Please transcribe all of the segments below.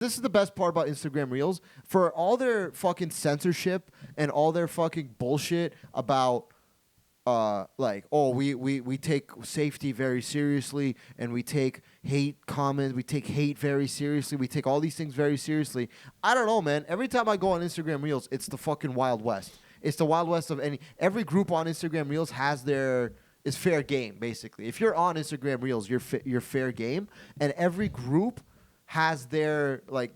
this is the best part about Instagram Reels. For all their fucking censorship and all their fucking bullshit about like, oh, we take safety very seriously, and we take hate comments, we take hate very seriously, we take all these things very seriously. I don't know, man. Every time I go on Instagram Reels, it's the fucking Wild West. It's the Wild West of every group on Instagram Reels is fair game, basically. If you're on Instagram Reels, you're fair game, and every group has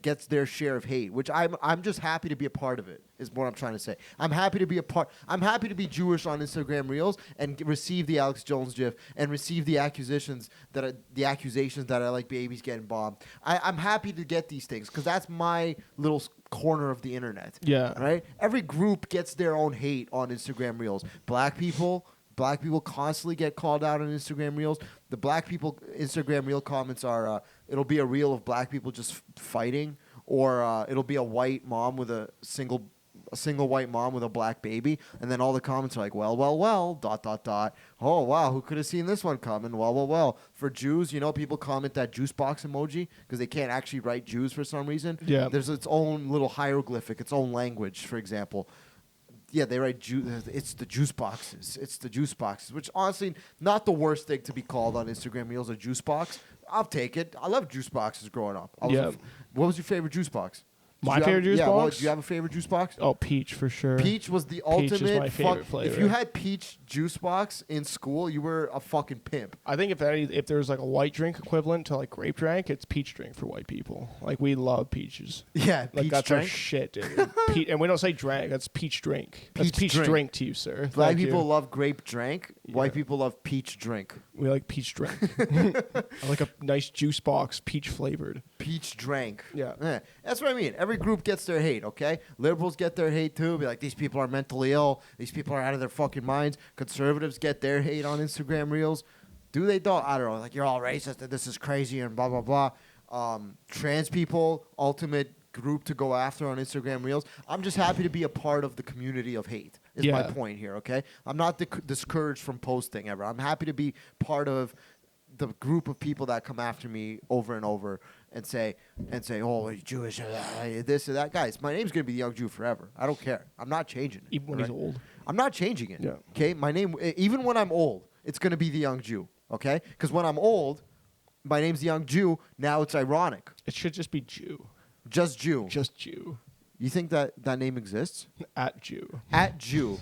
gets their share of hate, which I'm just happy to be a part of it, is what I'm trying to say. I'm happy to be I'm happy to be Jewish on Instagram Reels and receive the Alex Jones gif and receive the accusations that I like babies getting bombed. I'm happy to get these things because that's my little corner of the internet. Yeah. Right? Every group gets their own hate on Instagram Reels. Black people constantly get called out on Instagram Reels. The black people Instagram Reel comments are, it'll be a reel of black people just fighting, or it'll be a white mom with a single white mom with a black baby, and then all the comments are like, well, ... Oh, wow, who could have seen this one coming? Well. For Jews, people comment that juice box emoji because they can't actually write Jews for some reason. Yeah. There's its own little hieroglyphic, its own language, for example. Yeah, they write it's the juice boxes. It's the juice boxes, which honestly, not the worst thing to be called on Instagram Reels, a juice box. I'll take it. I love juice boxes growing up. What was your favorite juice box? My favorite juice box? Do you have a favorite juice box? Oh, peach for sure. Peach was the ultimate. Peach is my favorite flavor. If you had peach juice box in school, you were a fucking pimp. I think if there's like a white drink equivalent to like grape drink, it's peach drink for white people. Like we love peaches. Yeah, like peach that's drink. our shit, dude. And we don't say drink. That's peach drink. That's peach drink to you, sir. Black people love grape drink. White people love peach drink. We like peach drink. I like a nice juice box, peach flavored. Peach drink. Yeah. That's what I mean. Every group gets their hate, okay? Liberals get their hate too. Be like, these people are mentally ill. These people are out of their fucking minds. Conservatives get their hate on Instagram Reels. Do they don't? I don't know. Like, you're all racist and this is crazy and blah, blah, blah. Trans people, ultimate group to go after on Instagram Reels. I'm just happy to be a part of the community of hate is my point here, okay? I'm not discouraged from posting ever. I'm happy to be part of the group of people that come after me over and over and say, oh, you're Jewish, this or that. Guys, my name's going to be the Young Jew forever. I don't care. I'm not changing it. Even when he's old. I'm not changing it. Yeah. Okay? My name, even when I'm old, it's going to be the Young Jew. Okay? Because when I'm old, my name's the Young Jew. Now it's ironic. It should just be Jew. Just Jew. Just Jew. You think that name exists? At Jew. At Jew.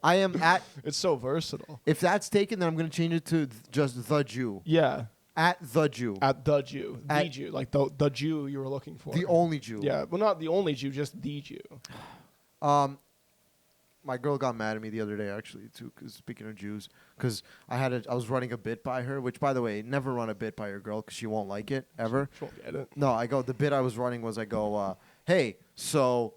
I am at. It's so versatile. If that's taken, then I'm going to change it to just the Jew. Yeah. At the Jew. At the Jew. The Jew. Like the Jew you were looking for. The only Jew. Yeah. Well, not the only Jew, just the Jew. My girl got mad at me the other day, actually, too, cause speaking of Jews, because I was running a bit by her, which, by the way, never run a bit by your girl because she won't like it, ever. She won't get it. No, the bit I was running was hey, so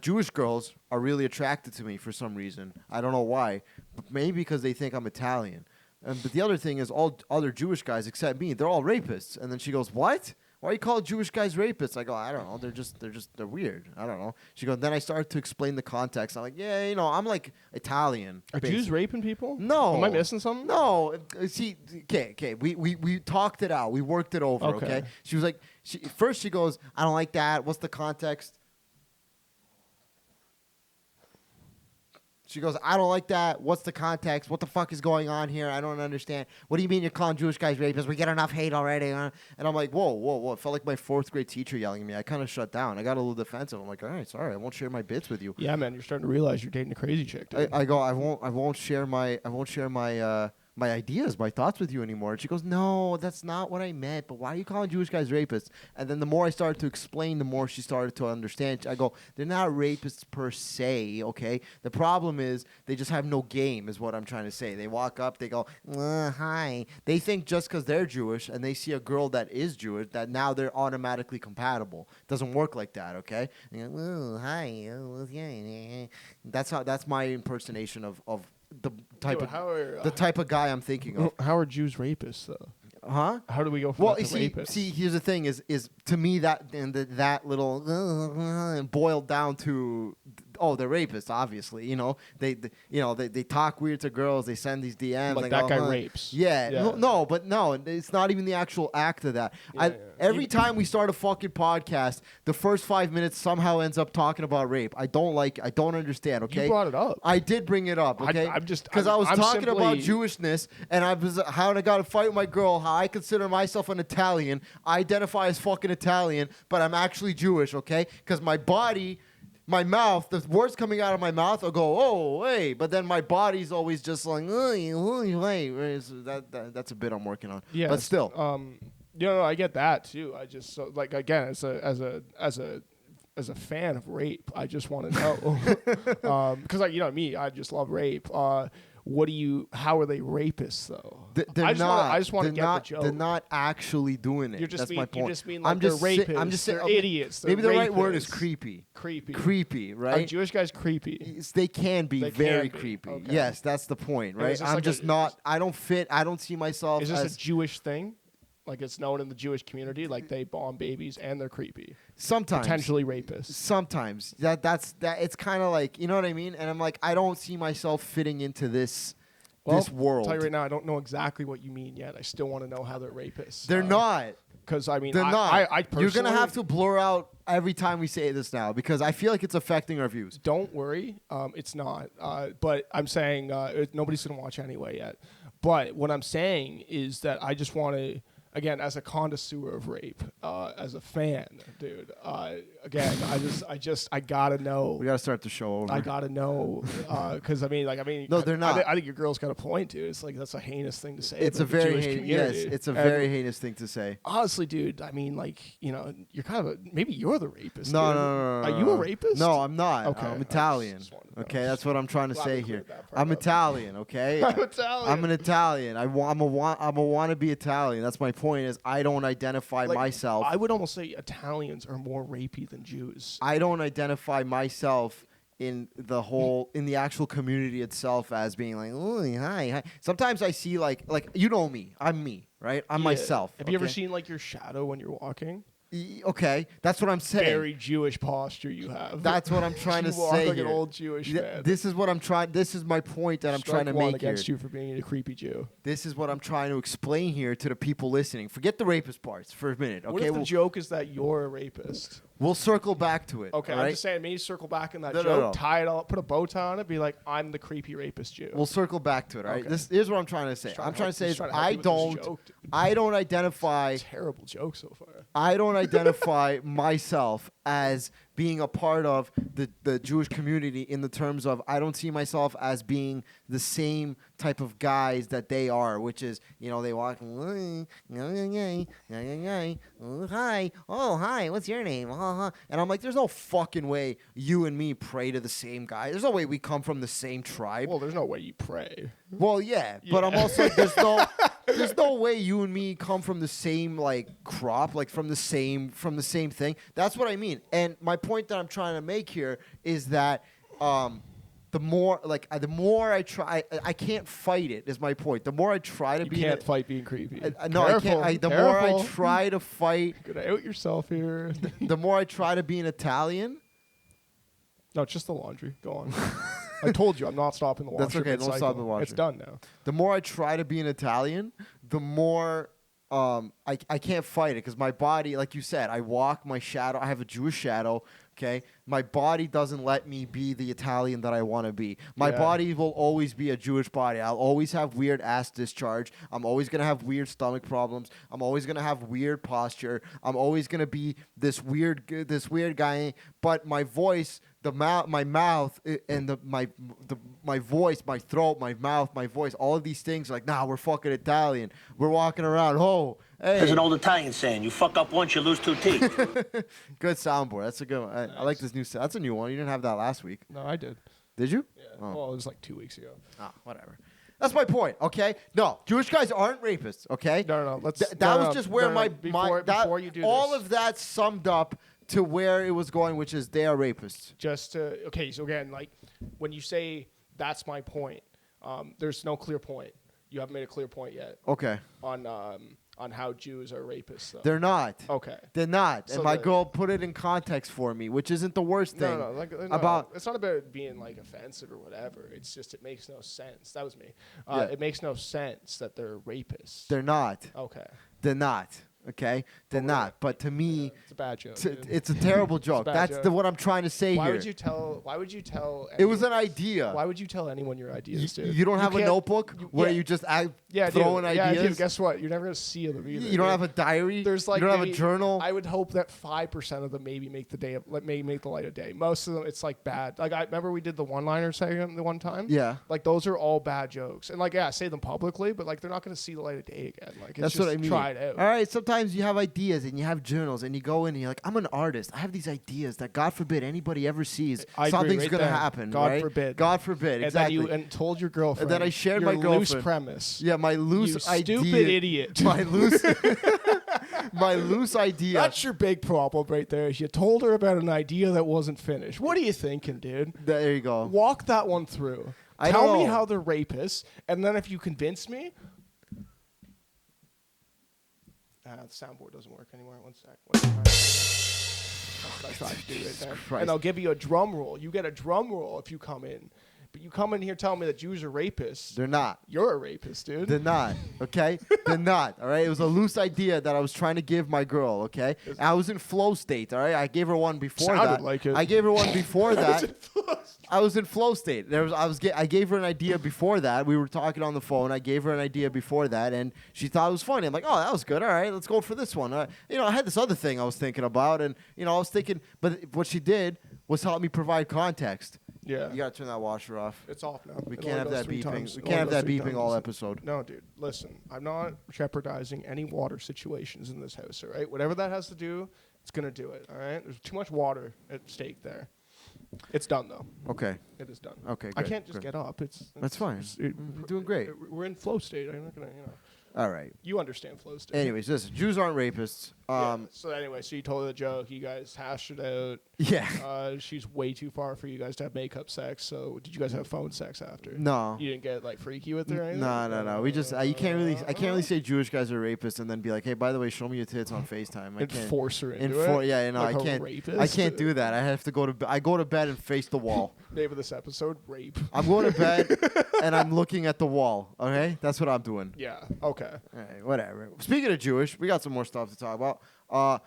Jewish girls are really attracted to me for some reason. I don't know why, but maybe because they think I'm Italian. But the other thing is all other Jewish guys except me, they're all rapists. And then she goes, what? Why do you call Jewish guys rapists? I go, I don't know. They're weird. I don't know. She goes, then I started to explain the context. I'm like, yeah, I'm like Italian. Are Jews raping people? No. Am I missing something? No. See, okay. We talked it out. We worked it over, okay? She was like, first she goes, I don't like that. What's the context? She goes, I don't like that. What's the context? What the fuck is going on here? I don't understand. What do you mean you're calling Jewish guys rapists? We get enough hate already. And I'm like, whoa. It felt like my fourth grade teacher yelling at me. I kind of shut down. I got a little defensive. I'm like, all right, sorry. I won't share my bits with you. Yeah, man. You're starting to realize you're dating a crazy chick, dude. I go, I won't share my ideas, my thoughts with you anymore. And she goes, no, that's not what I meant. But why are you calling Jewish guys rapists? And then the more I started to explain, the more she started to understand. I go, they're not rapists per se, okay? The problem is they just have no game is what I'm trying to say. They walk up, they go, hi. They think just because they're Jewish and they see a girl that is Jewish, that now they're automatically compatible. It doesn't work like that, okay? They go, oh, hi. Oh, yeah. That's my impersonation of the type of guy I'm thinking of. How are Jews rapists though? Huh? How do we go from that to rapists? See, here's the thing: is to me that little boiled down to oh, they're rapists, obviously. They talk weird to girls. They send these DMs. Like that guy rapes. Yeah. Yeah. No, it's not even the actual act of that. Every time we start a fucking podcast, the first 5 minutes somehow ends up talking about rape. I don't understand, okay? You brought it up. I did bring it up, okay? I'm just... Because I was talking simply... about Jewishness, and I was how I got to fight with my girl, how I consider myself an Italian. I identify as fucking Italian, but I'm actually Jewish, okay? Because my body... My mouth, the words coming out of my mouth, I'll go, oh, hey. But then my body's always just like, hey. That's a bit I'm working on. Yeah, but still. I get that too. I just again, as a fan of rape, I just want to know because me, I just love rape. How are they rapists though? I just want to get the joke. They're not actually doing it. That's my point. You just mean like they're rapists. I'm just saying, they're idiots. Maybe the right rapists. word is creepy. Creepy, right? Are Jewish guys creepy? They can be very creepy. Okay. Yes, that's the point, right? I'm like just not. I don't fit. I don't see myself. Is this a Jewish thing? Like it's known in the Jewish community, like they bomb babies and they're creepy. Sometimes potentially rapists. Sometimes that's it's kind of like, you know what I mean. And I'm like, I don't see myself fitting into this world. I'll tell you right now, I don't know exactly what you mean yet. I still want to know how they're rapists. They're not. Because I mean, they're not. I personally, you're gonna have to blur out every time we say this now because I feel like it's affecting our views. Don't worry, it's not. But I'm saying nobody's gonna watch anyway yet. But what I'm saying is that I just want to. Again, as a connoisseur of rape, as a fan, dude. Again, I gotta know. We gotta start the show over. I gotta know, because no, they're not. I think your girl's got a point, dude. It's like that's a heinous thing to say. It's a very it's a very heinous thing to say. Honestly, dude. I mean, you're kind of maybe you're the rapist. No, dude. no. Are you a rapist? No, I'm not. Okay, I'm Italian. Okay, that's what I'm trying to say here. I'm Italian. Okay, I'm Italian. I'm an Italian. I'm a wannabe Italian. That's my point. Is I don't identify myself. I would almost say Italians are more rapey than Jews. I don't identify myself in the actual community itself as being like, oh, hi. Sometimes I see like you know me. I'm me, right? I'm myself. Have you ever seen like your shadow when you're walking? Okay, that's what I'm saying. Very Jewish posture you have. That's what I'm trying to walk say like here. An old Jewish man. This is what I'm trying. This is my point that I'm trying to make against you for being a creepy Jew. This is what I'm trying to explain here to the people listening. Forget the rapist parts for a minute. Okay. What if the joke is that you're a rapist? We'll circle back to it. Okay, right? I'm just saying, maybe circle back in that joke, No. tie it all, put a bow tie on it, be like, I'm the creepy rapist Jew. We'll circle back to it, all right? Okay. Here's what I'm trying to say. I'm trying to say is I don't identify... Terrible joke so far. I don't identify myself as being a part of the Jewish community in the terms of I don't see myself as being the same type of guys that they are, which is, they walk, oh, hi, what's your name? And I'm like, there's no fucking way you and me pray to the same guy. There's no way we come from the same tribe. Well, there's no way you pray. Well, yeah. But I'm also like, there's no way you and me come from the same crop, from the same thing. That's what I mean. And my point that I'm trying to make here is that the more I try, I can't fight it. Is my point. The more I try to you can't fight being creepy. No, Careful. I can't. The more I try to fight, you're gonna out yourself here. The more I try to be an Italian. No, it's just the laundry. Go on. I told you I'm not stopping the washer. That's okay. Don't stop the washer. It's done now. The more I try to be an Italian, the more I can't fight it because my body, like you said, I walk my shadow. I have a Jewish shadow. Okay, my body doesn't let me be the Italian that I want to be. My body will always be a Jewish body. I'll always have weird ass discharge. I'm always gonna have weird stomach problems. I'm always gonna have weird posture. I'm always gonna be this weird guy. But my voice, my mouth, and my voice, my throat, my mouth, my voice, all of these things are like, nah, we're fucking Italian. We're walking around, hey. There's an old Italian saying, you fuck up once, you lose 2 teeth. Good soundboard. That's a good one. I like this new sound. That's a new one. You didn't have that last week. No, I did. Did you? Yeah. Oh. Well, it was like 2 weeks ago. Whatever. That's my point, okay? No, Jewish guys aren't rapists, okay? No. That was just where before you do all this. of that summed up to where it was going, which is they are rapists. Okay, so again, when you say that's my point, there's no clear point. You haven't made a clear point yet. Okay. On on how Jews are rapists, though. They're not. Okay. They're not. So and my girl put it in context for me, which isn't the worst thing. No, it's not about being like offensive or whatever. It's just it makes no sense. That was me. It makes no sense that they're rapists. They're not. Okay. They're not. Okay, they're not. But to me, it's a bad joke. It's a terrible joke. That's joke. what I'm trying to say here. Why would you tell? Anyone, it was an idea. Why would you tell anyone your ideas, dude? You don't have a notebook where you just throw in ideas? Yeah, dude, guess what? You're never gonna see them either. You don't have a diary. There's like you don't have a journal. I would hope that 5% of them maybe make the light of day. Most of them, it's like bad. Like I remember we did the one-liner segment the one time. Yeah. Like those are all bad jokes, and like say them publicly, but like they're not gonna see the light of day again. Like it's that's just what I mean. Try it out. All right. Sometimes you have ideas and you have journals and you go in and you're like, I'm an artist. I have these ideas that God forbid anybody ever sees. Something's gonna happen. God forbid. God forbid. Exactly. And then you told your girlfriend. And then I shared your my girlfriend. Loose premise. Yeah, my loose idea. Stupid idiot. My loose. My loose idea. That's your big problem right there. Is you told her about an idea that wasn't finished. What are you thinking, dude? There you go. Walk that one through. Tell me how they're rapists, and then if you convince me. The soundboard doesn't work anymore. One sec. That's what I tried to do right there. Christ. And I'll give you a drum roll. You get a drum roll if you come in. But you come in here telling me that Jews are rapists. They're not. You're a rapist, dude. They're not. Okay? They're not. All right? It was a loose idea that I was trying to give my girl. Okay? I was in flow state. All right? I gave her one before Sounded that. like it. I gave her one before that. I was in flow state. I gave her an idea before that. We were talking on the phone. I gave her an idea before that, and she thought it was funny. I'm like, oh, that was good. All right, let's go for this one. I had this other thing I was thinking about, and I was thinking, but what she did was help me provide context. Yeah. You gotta turn that washer off. It's off now. We It can't only have goes that 3 beeping. times. We It can't have only that goes 3 beeping times. all episode. No, dude. Listen, I'm not jeopardizing any water situations in this house, all right? Whatever that has to do, it's going to do it, all right? There's too much water at stake there. It's done, though. Okay. It is done. Okay, I good, can't just good. get up. That's fine. You're doing great. We're in flow state. I'm not going to, All right. You understand flow state. Anyways, listen, Jews aren't rapists. So anyway, so you told her the joke. You guys hashed it out. Yeah. She's way too far for you guys to have makeup sex. So did you guys have phone sex after? No. You didn't get like freaky with her or anything? No. We just I can't really say Jewish guys are rapists and then be like, hey, by the way, show me your tits on FaceTime. I can't force her into it. Yeah, no, Like I a can't. rapist? I can't do that. I have to go to. I go to bed and face the wall. Name of this episode: Rape. I'm going to bed and I'm looking at the wall. Okay, that's what I'm doing. Yeah. Okay. All right, whatever. Speaking of Jewish, we got some more stuff to talk about.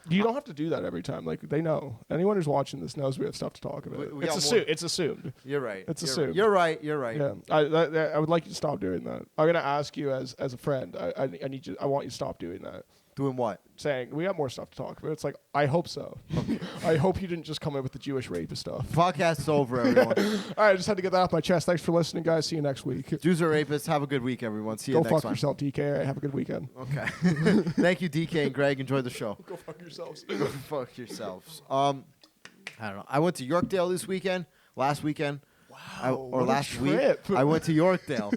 You don't have to do that every time. Like they know. Anyone who's watching this knows we have stuff to talk about. We It's assumed. You're right. It's assumed. You're right. Yeah. I would like you to stop doing that. I'm gonna ask you as a friend. I need you. I want you to stop doing that. Doing what? Saying we got more stuff to talk about. It's like I hope so. I hope you didn't just come in with the Jewish rapist stuff. Podcast's over, everyone. All right, I just had to get that off my chest. Thanks for listening, guys. See you next week. Jews are rapists. Have a good week, everyone. See you Go next fuck time. yourself, DK. All right, have a good weekend. Okay. Thank you, DK and Greg. Enjoy the show. Go fuck yourselves. Go fuck yourselves. I don't know. I went to Yorkdale this weekend. Last weekend. Wow. Last week. Trip. I went to Yorkdale.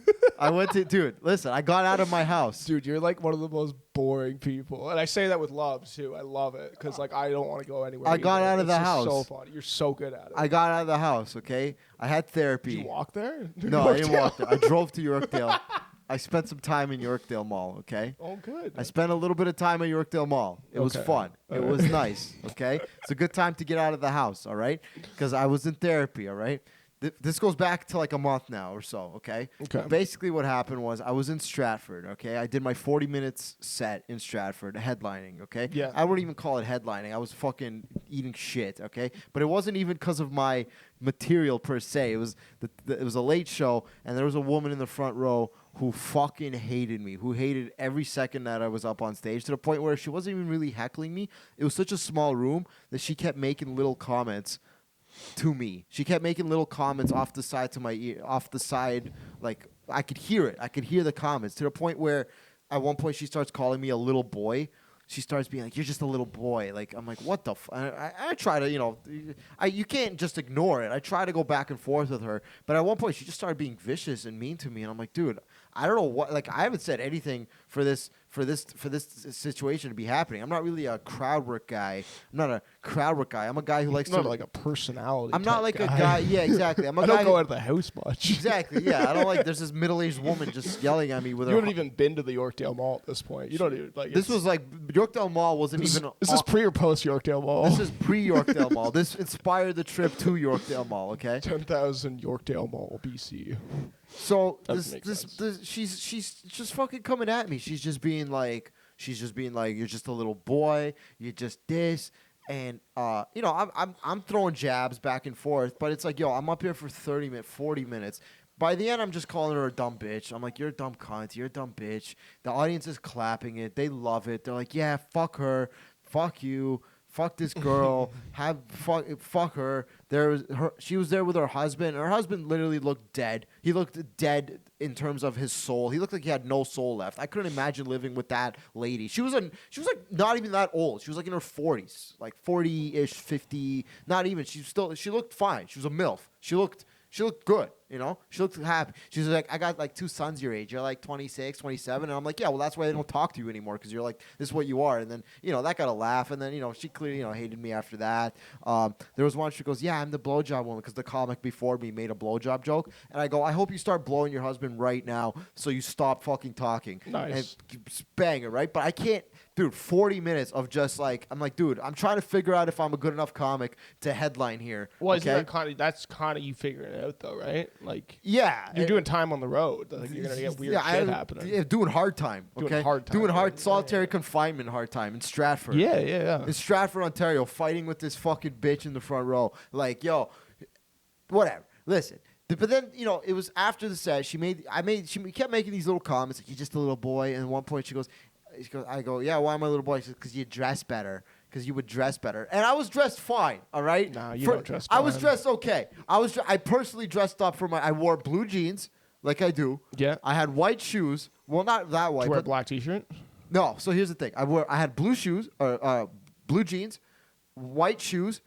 Dude, listen, I got out of my house. Dude, you're like one of the most boring people. And I say that with love, too. I love it. Because, like, I don't want to go anywhere. I got out of the house. It's so fun. You're so good at it. I got out of the house, okay? I had therapy. Did you walk there? No, I didn't walk there. I drove to Yorkdale. I spent some time in Yorkdale Mall, okay? Oh, good. I spent a little bit of time at Yorkdale Mall. It was fun. It was nice, okay? It's a good time to get out of the house, all right? Because I was in therapy, all right? This goes back to like a month now or so, okay? Okay. Basically what happened was I was in Stratford, okay? I did my 40 minutes set in Stratford, headlining, okay? Yeah. I wouldn't even call it headlining. I was fucking eating shit, okay? But it wasn't even because of my material per se. It was it was a late show, and there was a woman in the front row who fucking hated me, who hated every second that I was up on stage, to the point where she wasn't even really heckling me. It was such a small room that she kept making little comments to me. She kept making little comments off the side to my ear, off the side, like I could hear it. I could hear the comments, to the point where at one point she starts calling me a little boy. She starts being like, "You're just a little boy." Like, I'm like, "What the f-?" I try to, you can't just ignore it. I try to go back and forth with her. But at one point she just started being vicious and mean to me. And I'm like, dude, I don't know what, like, I haven't said anything for this situation to be happening. I'm not really a crowd work guy. I'm not a crowd work guy. I'm a guy who likes not to like a personality. I'm not like a guy. Yeah, exactly. I'm a I guy don't go who, out of the house much. exactly. Yeah, I don't like. There's this middle-aged woman just yelling at me with You her. haven't even been to the Yorkdale Mall at this point. You don't even like. This was like Yorkdale Mall wasn't even. Is this pre or post Yorkdale Mall? This is pre-Yorkdale Mall. This inspired the trip to Yorkdale Mall. Okay. 10,000 Yorkdale Mall, BC. So Doesn't make sense. she's just fucking coming at me. She's just being like, you're just a little boy. You're just this. And you know, I'm throwing jabs back and forth, but it's like, yo, I'm up here for 30 minutes, 40 minutes. By the end, I'm just calling her a dumb bitch. I'm like, you're a dumb cunt. You're a dumb bitch. The audience is clapping it. They love it. They're like, yeah, fuck her. Fuck you. Fuck this girl. Fuck her. She was there with her husband. Her husband literally looked dead. He looked dead in terms of his soul. He looked like he had no soul left. I couldn't imagine living with that lady. She was like not even that old. She was like in her 40s, like 40-ish, 50. Not even. She looked fine. She was a MILF. She looked good, you know? She looked happy. She was like, I got like 2 sons your age. You're like 26, 27. And I'm like, yeah, well, that's why they don't talk to you anymore, because you're like, this is what you are. And then, you know, that got a laugh. And then, you know, she clearly, you know, hated me after that. There was one, she goes, yeah, I'm the blowjob woman, because the comic before me made a blowjob joke. And I go, I hope you start blowing your husband right now so you stop fucking talking. Nice. And bang it, right? But I can't, dude, 40 minutes of just like, I'm like, dude, I'm trying to figure out if I'm a good enough comic to headline here. Well, okay? that's kind of you figuring it out, though, right? Like, yeah. you're doing time on the road. Like, you're gonna get weird shit happening. Yeah, doing hard time. Okay, solitary confinement hard time in Stratford. Yeah. In Stratford, Ontario, fighting with this fucking bitch in the front row. Like, yo, whatever. Listen. But then, you know, it was after the set. She kept making these little comments. Like, you're just a little boy. And at one point, she goes, I go, yeah, why am I a little boy? She says, because you dress better. Because you would dress better. And I was dressed fine, all right? No, you don't dress fine. I was dressed okay. I personally dressed up for I wore blue jeans, like I do. Yeah. I had white shoes. Well, not that white. Did you wear a but black T-shirt? no, so here's the thing. I had blue shoes, blue jeans, white shoes,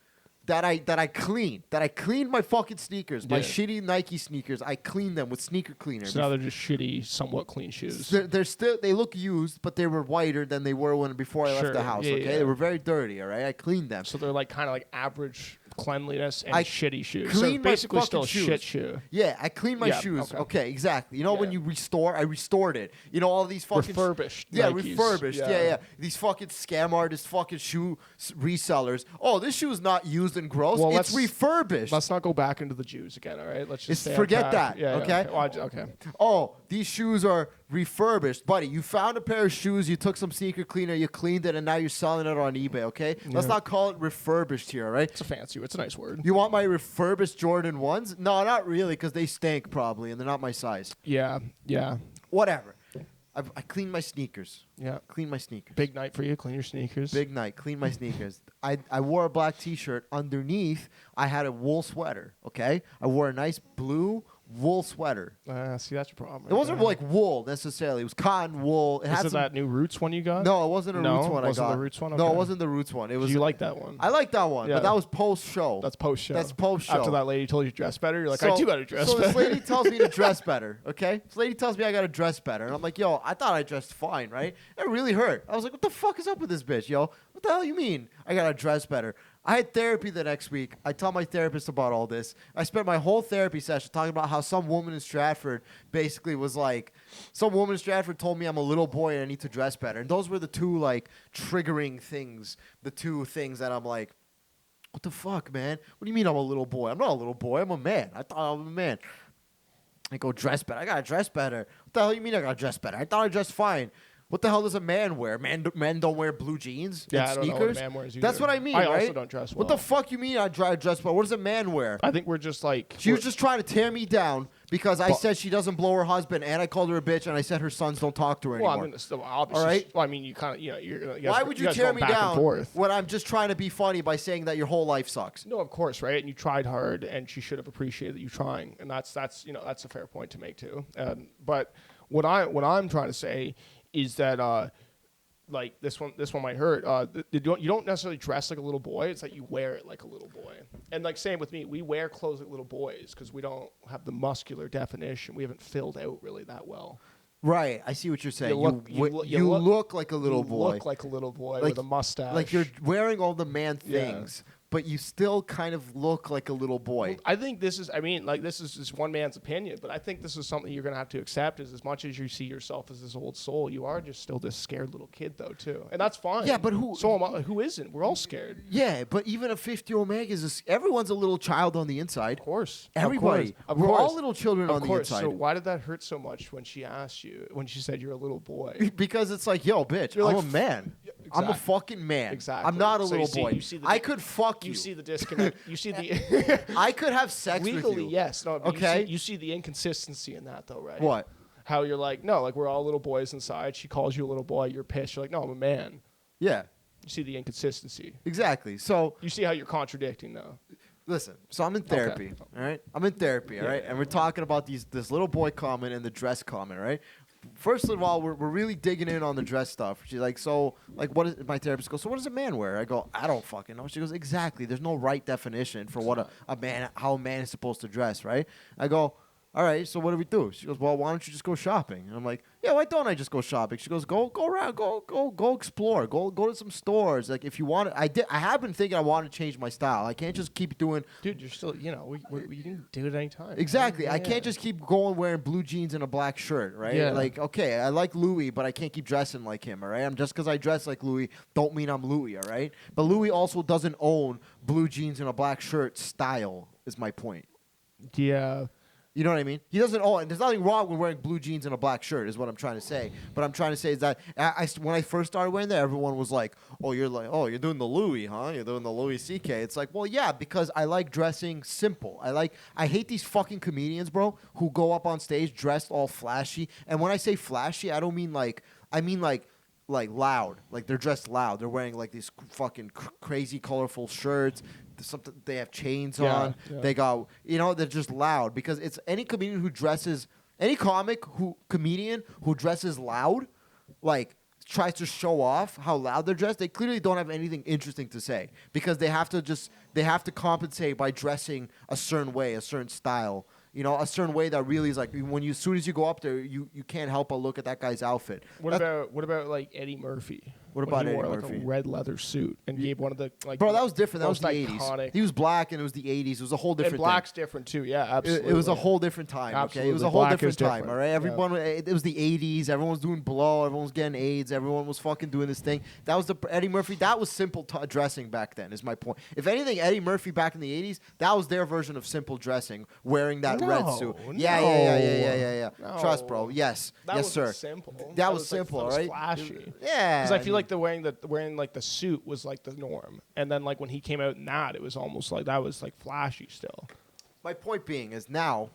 that I cleaned. That I cleaned my fucking sneakers, my shitty Nike sneakers. I cleaned them with sneaker cleaner. So now they're just shitty, somewhat clean shoes. They look used, but they were whiter than they were before I left the house. Yeah, okay, yeah. They were very dirty. All right, I cleaned them. So they're like kind of like average cleanliness and I shitty shoes. cleaned So my basically fucking still a shoes. shit shoe. Yeah, I cleaned my Yeah, shoes. okay. Okay, exactly. You know when Yeah. you restore, I restored it. You know all these fucking Refurbished Yeah, Nikes. refurbished. Yeah. Yeah. These fucking scam artist fucking shoe resellers. Oh, this shoe is not used and gross. Well, it's refurbished. Let's not go back into the Jews again, all right? Let's just stay on forget track. that. Yeah, okay. Well, okay. Oh, these shoes are refurbished, buddy. You found a pair of shoes. You took some sneaker cleaner. You cleaned it, and now you're selling it on eBay. Okay. Let's not call it refurbished here, all right? It's a fancy. It's a nice word. You want my refurbished Jordan 1s? No, not really, because they stink probably, and they're not my size. Yeah. Whatever. I cleaned my sneakers. Yeah. Clean my sneakers. Big night for you. Clean your sneakers. Big night. Clean my sneakers. I wore a black T-shirt. Underneath, I had a wool sweater. Okay. I wore a nice blue wool sweater. See, that's your problem. It wasn't like wool necessarily. It was cotton wool. Is it that new Roots one you got? No, it wasn't a No? Roots one. Wasn't I got the Roots one? No, it Okay. wasn't the Roots one. It was. You like that one? I like that one, Yeah. but that was post show. That's post show. That's post show. After that lady told you to dress better, you're like, I do got to dress so better. this lady tells me to dress better, okay? This lady tells me I got to dress better. And I'm like, yo, I thought I dressed fine, right? It really hurt. I was like, what the fuck is up with this bitch, yo? What the hell you mean I got to dress better? I had therapy the next week. I tell my therapist about all this. I spent my whole therapy session talking about how some woman in Stratford basically was like, some woman in Stratford told me I'm a little boy and I need to dress better. And those were the two, like, triggering things, the two things that I'm like, what the fuck, man? What do you mean I'm a little boy? I'm not a little boy. I'm a man. I thought I was a man. I go, dress better. I got to dress better. What the hell you mean I got to dress better? I thought I dressed fine. What the hell does a man wear? Men don't wear blue jeans and I don't know sneakers. what a man wears That's either. what I mean, I right? also don't dress well. What the fuck you mean I dress well? What does a man wear? I think we're just like... She was just trying to tear me down because I said she doesn't blow her husband, and I called her a bitch, and I said her sons don't talk to her Well, anymore. I mean, still, obviously... All right? Well, I mean, you kind of... You guys, Why would you guys tear going me back and down forth. when I'm just trying to be funny by saying that your whole life sucks? No, of course, right? And you tried hard, and she should have appreciated you trying, and that's a fair point to make too. But what I'm trying to say is that like this one might hurt. You don't necessarily dress like a little boy. It's that you wear it like a little boy. And like same with me, we wear clothes like little boys because we don't have the muscular definition. We haven't filled out really that well. Right. I see what you're saying. You look like a little boy. Look like a little boy Like- with a mustache. Like you're wearing all the man Yeah. things, but you still kind of look like a little boy. I think this is. I mean, like this is just one man's opinion, but I think this is something you're gonna have to accept. Is as much as you see yourself as this old soul, you are just still this scared little kid, though, too, and that's fine. Yeah, but who- So am I, who isn't? We're all scared. Yeah, but even a 50-year-old man is everyone's a little child on the inside. Of course. Everybody. Of We're course. all little children Of on course. the inside. So why did that hurt so much when she asked you, when she said you're a little boy? Because it's like, yo, bitch, You're I'm like, a man. Yeah, I'm a exactly. fucking man. Exactly. I'm not a So you little see- boy. you see the I di- could fuck you. You see the disconnect. You see the I could have sex legally, with you. yes. No, but Okay. You see the inconsistency in that, though, right? What? How you're like, no, like we're all little boys inside. She calls you a little boy. You're pissed. You're like, no, I'm a man. Yeah, You see the inconsistency. exactly. So You see how you're contradicting, though. listen, so I'm in therapy, all right? I'm in therapy, all right? And we're talking about this little boy comment and the dress comment, right? First of all, we're really digging in on the dress stuff. She's like, so, like, what is, my therapist goes, so what does a man wear? I go, I don't fucking know. She goes, exactly. There's no right definition for what a man, how a man is supposed to dress, right? I go, all right, so what do we do? She goes, well, why don't you just go shopping? And I'm like, yeah, why don't I just go shopping? She goes, go around, go explore, go to some stores. Like if you want, I have been thinking I want to change my style. I can't just keep doing. Dude, you're still, you know, we can do it anytime. Exactly. Yeah, I can't just keep going wearing blue jeans and a black shirt, right? Yeah. Like, okay, I like Louis, but I can't keep dressing like him, all right? I'm just because I dress like Louis, don't mean I'm Louis, all right? But Louis also doesn't own blue jeans and a black shirt style, is my point. Yeah. You know what I mean? He doesn't own. There's nothing wrong with wearing blue jeans and a black shirt, is what I'm trying to say. But I'm trying to say is that when I first started wearing that, everyone was like, "Oh, you're doing the Louis, huh? You're doing the Louis C.K." It's like, well, yeah, because I like dressing simple. I hate these fucking comedians, bro, who go up on stage dressed all flashy. And when I say flashy, I don't mean like, I mean like loud. Like they're dressed loud. They're wearing like these fucking crazy colorful shirts. Something they have chains on. Yeah. They got, they're just loud because it's any comedian who dresses, any comedian who dresses loud, like tries to show off how loud they're dressed. They clearly don't have anything interesting to say because they have to compensate by dressing a certain way, a certain style. A certain way that really is like as soon as you go up there, you can't help but look at that guy's outfit. What about like Eddie Murphy? What When about he Eddie wore Murphy? like a red leather suit and gave one of the like. Bro, that was different. That was most the iconic. 80s. He was black and it was the 80s. It was a whole different And thing. black's different too. Yeah, absolutely. It was a whole different time. Okay, it was Absolutely. a whole Black different is time. different. All right, Yeah. everyone. It was the '80s. Everyone was doing blow. Everyone was getting AIDS. Everyone was fucking doing this thing. That was the Eddie Murphy. That was simple dressing back then. Is my point. If anything, Eddie Murphy back in the '80s, that was their version of simple dressing, wearing that red suit. Yeah. No. Trust, bro. Yes, That yes, was sir. simple. That was simple, that was right? Flashy. Yeah. Because I feel like wearing like the suit was like the norm, and then like when he came out in that, it was almost like that was like flashy still. My point being is now,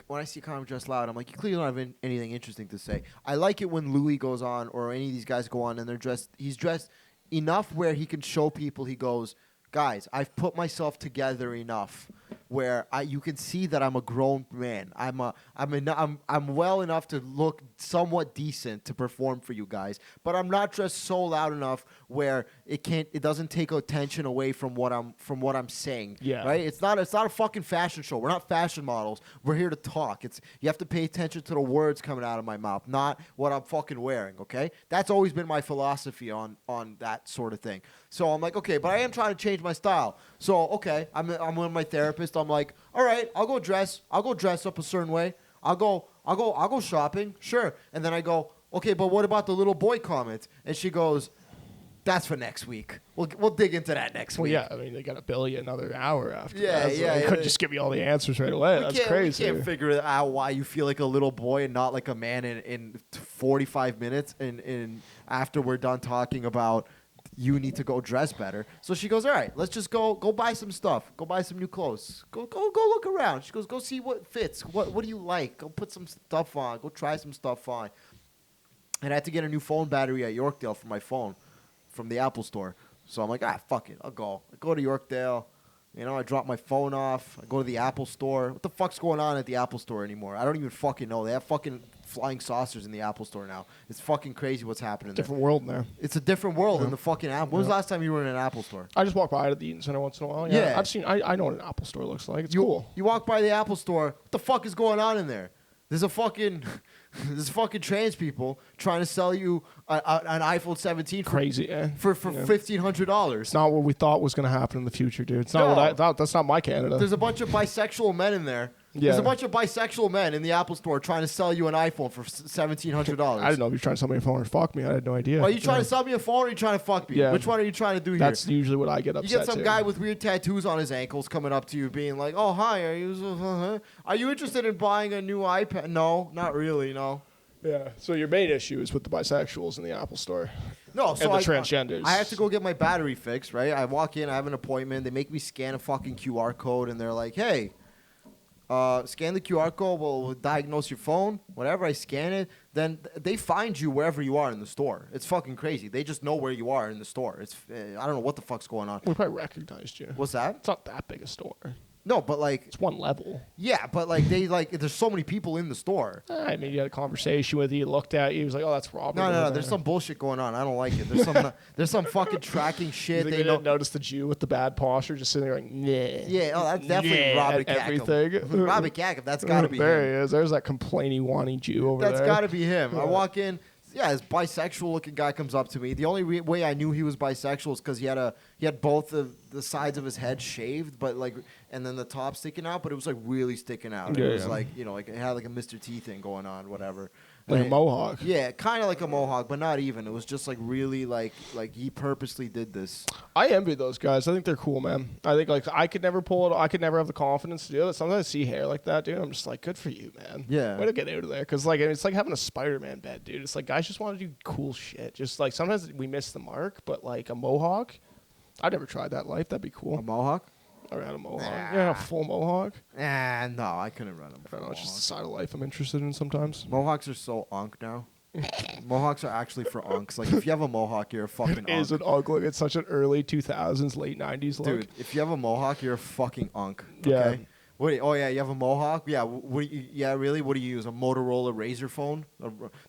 when I see Khakham dressed loud, I'm like, you clearly don't have anything interesting to say. I like it when Louis goes on or any of these guys go on and he's dressed enough where he can show people, he goes, guys, I've put myself together enough where you can see that I'm a grown man. I'm well enough to look somewhat decent to perform for you guys, but I'm not dressed so loud enough where it doesn't take attention away from what I'm saying. Yeah. Right? It's not a fucking fashion show. We're not fashion models. We're here to talk. You have to pay attention to the words coming out of my mouth, not what I'm fucking wearing, okay? That's always been my philosophy on that sort of thing. So I'm like, okay, but I am trying to change my style. So okay, I'm with my therapist. I'm like, all right, I'll go dress up a certain way. I'll go shopping, sure. And then I go, okay, but what about the little boy comment? And she goes, that's for next week. We'll dig into that next week. Well, yeah, I mean they got to bill you another hour after. Yeah, that, so yeah, They couldn't yeah. just give you all the answers right away. That's crazy. We can't figure out why you feel like a little boy and not like a man in 45 minutes. And after we're done talking about you need to go dress better. So she goes, all right, let's just go buy some stuff. Go buy some new clothes. Go look around. She goes, go see what fits. What do you like? Go put some stuff on. Go try some stuff on. And I had to get a new phone battery at Yorkdale for my phone from the Apple store. So I'm like, fuck it. I'll go. I go to Yorkdale. I drop my phone off. I go to the Apple store. What the fuck's going on at the Apple store anymore? I don't even fucking know. They have fucking flying saucers in the Apple store now. It's fucking crazy what's happening Different world there. It's a different world in the fucking Apple. When was the last time you were in an Apple store? I just walk by at the Eaton Center once in a while. Yeah. I've seen. I know what an Apple store looks like. It's cool. You walk by the Apple store. What the fuck is going on in there? There's a fucking there's fucking trans people trying to sell you an iPhone 17 Crazy, eh? for Yeah. $1,500. It's not what we thought was going to happen in the future, dude. It's not No. what I thought. That's not my Canada. There's a bunch of bisexual men in there. Yeah. There's a bunch of bisexual men in the Apple store trying to sell you an iPhone for $1,700. I didn't know if you're trying to sell me a phone or fuck me. I had no idea. Are you trying to sell me a phone or are you trying to fuck me? Yeah. Which one are you trying to do here? That's usually what I get You upset get some to. guy with weird tattoos on his ankles coming up to you being like, oh, hi, are you interested in buying a new iPad? No, not really, no. Yeah. So your main issue is with the bisexuals in the Apple store. No, so And the transgenders. I have to go get my battery fixed, right? I walk in, I have an appointment. They make me scan a fucking QR code, and they're like, hey, scan the QR code, we'll diagnose your phone. Whatever, I scan it. Then they find you wherever you are in the store. It's fucking crazy. They just know where you are in the store. It's I don't know what the fuck's going on. We probably recognized you. What's that? It's not that big a store. No, but like, It's one level. yeah, but like there's so many people in the store. I mean, you had a conversation with you, he looked at you, he was like, oh, that's Robert. No, over there. there's some bullshit going on. I don't like it. There's some fucking tracking You shit. think They they know. didn't notice the Jew with the bad posture just sitting there like, nah. Yeah, oh, that's definitely Yeah, Robert at Khakham. everything. Robert Khakham, that's got to be there him. he is. There's that complaining, whiny Jew over That's there. got to be him. I Yeah. walk in. Yeah, this bisexual-looking guy comes up to me. The only way I knew he was bisexual is because he had both of the sides of his head shaved, but like, and then the top sticking out. But it was like really sticking out. Yeah, It was yeah. like like it had like a Mr. T thing going on, whatever. Like a But- mohawk. Yeah, kind of like a mohawk, but not even. It was just like really like he purposely did this. I envy those guys. I think they're cool, man. I think like I could never pull it. I could never have the confidence to do it. Sometimes I see hair like that, dude. I'm just like, good for you, man. Yeah. Way to get out of there. Because like it's like having a Spider-Man bed, dude. It's like guys just want to do cool shit. Just like sometimes we miss the mark, but like a mohawk, I've never tried that life. That'd be cool. A mohawk? I ran a mohawk. Nah. Yeah, a full mohawk. No, I couldn't run him. I don't know. It's just a side of life I'm interested in sometimes. Mohawks are so unk now. Mohawks are actually for unks. Like if you have a mohawk, you're a fucking Is unk. an ugly. It's such an early 2000s, late 90s look. Dude, if you have a mohawk, you're a fucking unk. Okay? Yeah. Oh yeah, you have a mohawk. Yeah, yeah, really? What do you use? A Motorola Razr phone?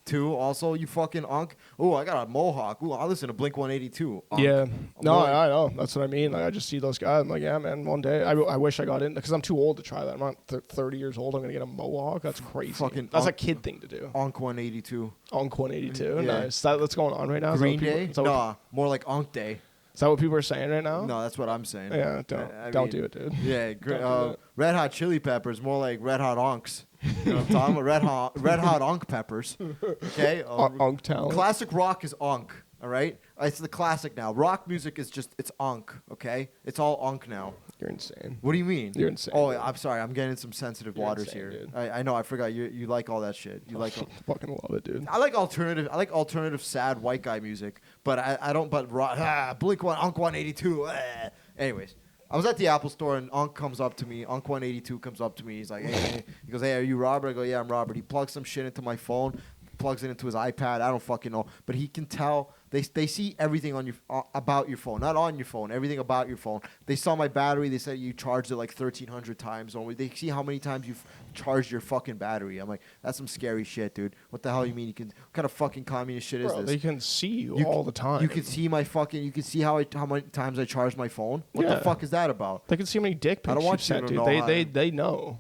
Two? Also, you fucking unk. Oh, I got a mohawk. Ooh, I listen to Blink 182. Unk. Yeah, I'm no, going- I know. That's what I mean. Like, I just see those guys. I'm like, yeah, man. One day, I wish I got in because I'm too old to try that. I'm not 30 years old. I'm gonna get a mohawk. That's crazy. Fucking That's a unk- kid thing to do. Unk 182. Unk 182. Yeah. Nice. That's going on right now. Is that Green what people- Day? Is that, what, Nah, more like Unk Day. is that what people are saying right now? No, that's what I'm saying. Yeah, don't I don't mean, do it, dude. Yeah, Don't do that. Red Hot Chili Peppers, more like Red Hot Unks. You know what I'm talking about? Red Hot Unk Peppers. Okay? Unk talent. Classic rock is Unk, all right? It's the classic now. Rock music is just, it's Unk, okay? It's all Unk now. You're insane. What do you mean? You're insane, Oh, dude. I'm sorry. I'm getting in some sensitive You're waters insane, here. dude. I know. I forgot. You like all that shit. You like. Fucking love it, dude. I like alternative. I like alternative, sad white guy music, but I don't. But Blink One, Unk 182. Anyways, I was at the Apple store and Unk comes up to me. Unk 182 comes up to me. He's like, hey. He goes, hey, are you Robert? I go, yeah, I'm Robert. He plugs some shit into my phone, plugs it into his iPad. I don't fucking know, but he can tell. They see everything on your about your phone, not on your phone. Everything about your phone. They saw my battery. They said you charged it like 1,300 times. Or they see how many times you've charged your fucking battery. I'm like, that's some scary shit, dude. What the hell you mean? What kind of fucking communist shit is Bro, this? they can see you, You all c- the time. You can see my fucking. You can see how many times I charge my phone. What Yeah. the fuck is that about? They can see how many dick pics I don't want you've you sent, to dude. know how They know.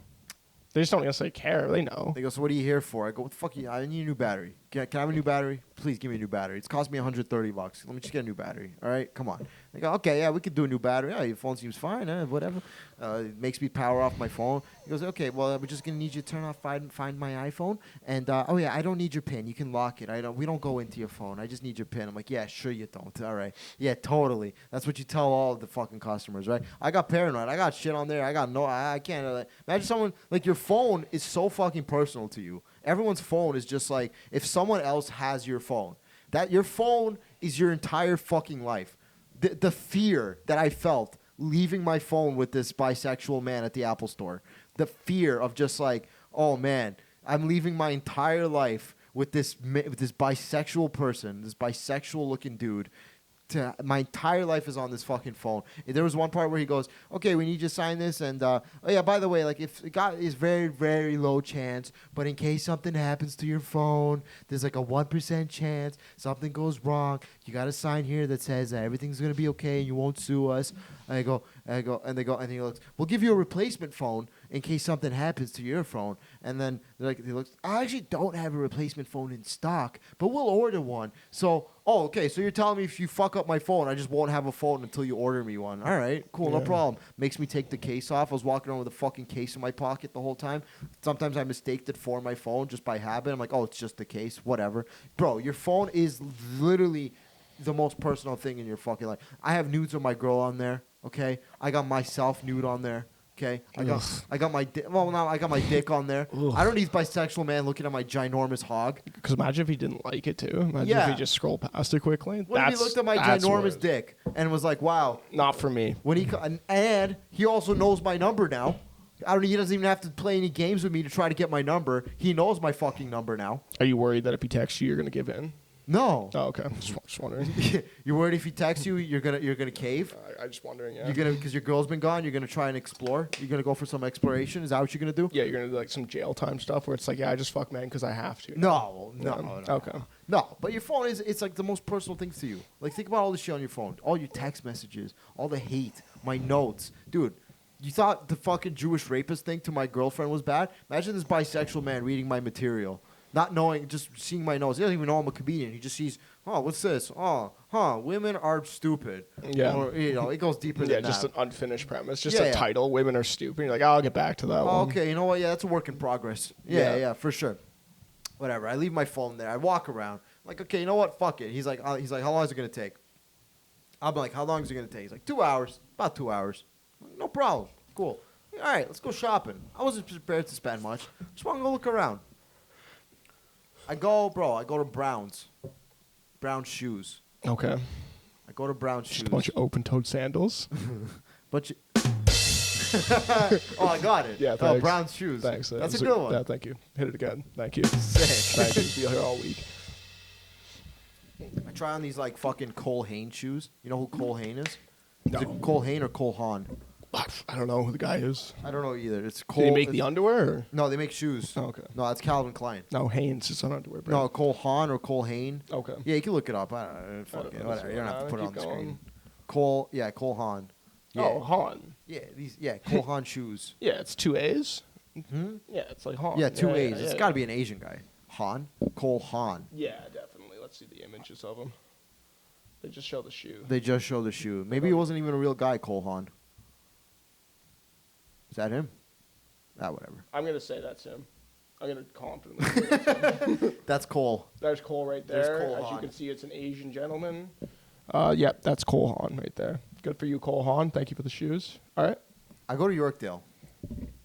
They just don't necessarily care. They know. They go, so what are you here for? I go, what the fuck? I need a new battery. Can I have a new battery? Please give me a new battery. It's cost me $130. Let me just get a new battery. All right, come on. They go, okay, yeah, we could do a new battery. Yeah, your phone seems fine. Whatever. It makes me power off my phone. He goes, okay, well, we're just gonna need you to turn off find my iPhone. And oh yeah, I don't need your pin. You can lock it. We don't go into your phone. I just need your pin. I'm like, yeah, sure you don't. All right, yeah, totally. That's what you tell all of the fucking customers, right? I got paranoid. I got shit on there. I can't. Imagine someone like your phone is so fucking personal to you. Everyone's phone is just like if someone else has your phone. That your phone is your entire fucking life. The fear that I felt leaving my phone with this bisexual man at the Apple store. The fear of just like, oh man, I'm leaving my entire life with this bisexual person, this bisexual looking dude. My entire life is on this fucking phone. There was one part where he goes, okay, we need you to sign this, and oh yeah, by the way, like if it is very, very low chance, but in case something happens to your phone, there's like a 1% chance something goes wrong. You got to sign here that says that everything's gonna be okay and you won't sue us. And and he looks, we'll give you a replacement phone in case something happens to your phone. And then they look, I actually don't have a replacement phone in stock, but we'll order one. So, okay, so you're telling me if you fuck up my phone, I just won't have a phone until you order me one. All right, cool, no problem. Makes me take the case off. I was walking around with a fucking case in my pocket the whole time. Sometimes I mistaked it for my phone just by habit. I'm like, oh, it's just the case, whatever. Bro, your phone is literally the most personal thing in your fucking life. I have nudes of my girl on there, okay? I got myself nude on there. Okay, I got my I got my dick on there. I don't need bisexual man looking at my ginormous hog. Because imagine if he didn't like it too. Imagine if he just scrolled past it quickly. What if he looked at my ginormous dick and was like, "Wow, not for me." When and he also knows my number now. He doesn't even have to play any games with me to try to get my number. He knows my fucking number now. Are you worried that if he texts you, you're gonna give in? No. Oh, okay. Just wondering. You're worried if he texts you, you're gonna cave? I'm just wondering. Yeah. You're gonna because your girl's been gone. You're gonna try and explore. You're gonna go for some exploration. Is that what you're gonna do? Yeah, you're gonna do like some jail time stuff where it's like, yeah, I just fuck men because I have to. No. Okay. No, but your phone it's like the most personal things to you. Like think about all the shit on your phone, all your text messages, all the hate, my notes, dude. You thought the fucking Jewish rapist thing to my girlfriend was bad? Imagine this bisexual man reading my material. Not knowing, just seeing my notes. He doesn't even know I'm a comedian. He just sees, oh, what's this? Oh, women are stupid. Yeah. Or, it goes deeper than that. Yeah, just an unfinished premise. Just a title, women are stupid. You're like, I'll get back to that one. Okay, you know what? Yeah, that's a work in progress. Yeah, for sure. Whatever. I leave my phone there. I walk around. I'm like, okay, you know what? Fuck it. He's like, how long is it going to take? I'm like, how long is it going to take? He's like, 2 hours. About 2 hours. No problem. Cool. All right, let's go shopping. I wasn't prepared to spend much. Just want to go look around. I go to Brown's. Brown shoes. Okay. I go to Brown shoes. Just a bunch of open-toed sandals. Oh, I got it. Yeah, thanks. Oh, Brown shoes. Thanks. That's a good one. Yeah, thank you. Hit it again. Thank you. Sick. Thank you. Be here all week. I try on these like fucking Cole Hain shoes. You know who Cole Hain is? No. Is it Cole Hain or Cole Haan? I don't know who the guy is. I don't know either. It's Cole. Did he make the underwear? Or? No, they make shoes. Oh, okay. No, it's Calvin Klein. No, Hanes is an underwear brand. No, Cole Haan or Cole Hain. Okay. Yeah, you can look it up. I don't know. Fuck it. Whatever. You don't have to put it on the screen. Cole Haan. Yeah. Oh, Han. Yeah, Cole Haan shoes. Yeah, it's 2 A's. Hmm? Yeah, it's like Han. Yeah, two A's. Yeah, It's got to be an Asian guy. Han. Cole Haan. Yeah, definitely. Let's see the images of him. They just show the shoe. They just show the shoe. Maybe he wasn't even a real guy, Cole Haan. Is that him? Whatever. I'm going to say that's him. I'm going to confidently say that's him. That's Cole. There's Cole right there. There's Cole As Haan. you can see, it's an Asian gentleman. Yep, that's Cole Haan right there. Good for you, Cole Haan. Thank you for the shoes. All right. I go to Yorkdale.